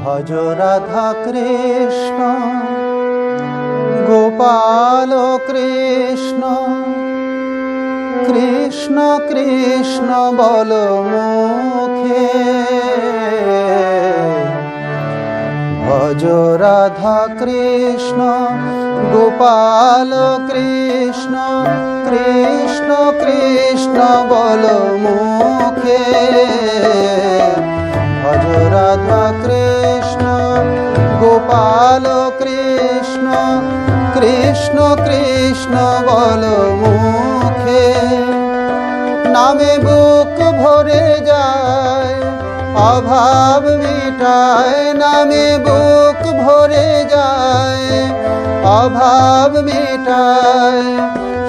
ভজ রাধা কৃষ্ণ গোপাল কৃষ্ণ কৃষ্ণ কৃষ্ণ বল মুখে। ভজ রাধা কৃষ্ণ গোপাল কৃষ্ণ কৃষ্ণ কৃষ্ণ বল মুখে। ভজ রাধা কৃষ্ণ গোপাল কৃষ্ণ কৃষ্ণ কৃষ্ণ বল মুখে। নামে বুক ভরে যায় অভাব মিটায়, নামে বুক ভরে যায় অভাব মিটায়,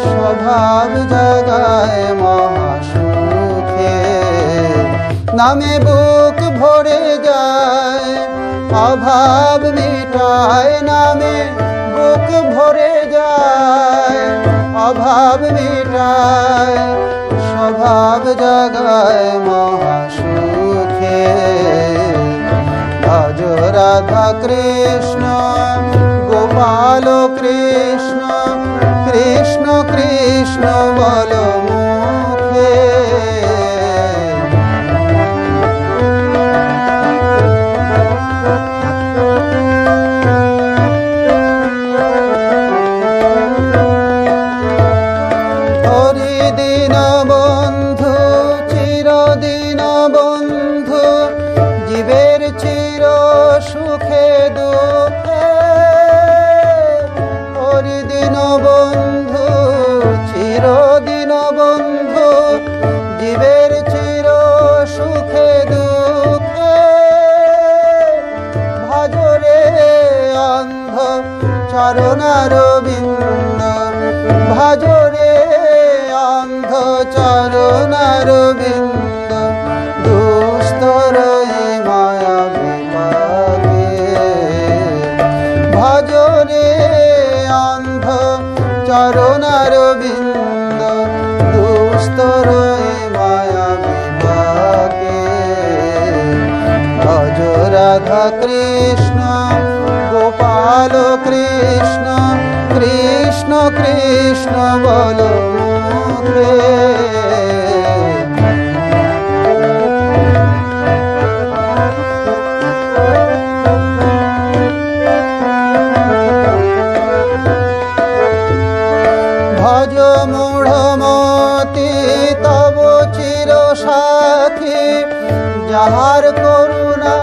স্বভাব জাগায় মহাসুখে। নামে বুক ভরে যায় অভাব মিটায়, নামে বুক ভরে যায় অভাব মিটায়, স্বভাব জাগায় মহাসুখে। ভজ রাধা কৃষ্ণ গোপাল কৃষ্ণ কৃষ্ণ কৃষ্ণ বল মুখে। হরিদিন বন্ধু চিরদিন বন্ধু, জীবের চির সুখে দুঃখে। হরিদিন বন্ধু চিরদিন বন্ধু, জীবের চির সুখে দুঃখে। ভজরে অন্ধ চরণারবিন্দ, ভজরে অন্ধ চরণারবিন্দ, দুস্তর মায়া বিপাকে। ভজরে অন্ধ চরণারবিন্দ, দুস্তর মায়া বিপাকে। ভজ রাধা কৃষ্ণ গোপাল কৃষ্ণ কৃষ্ণ কৃষ্ণ বল মুখে। ভজ মূঢ়মতি তব চির সাথী, যাহার করুণা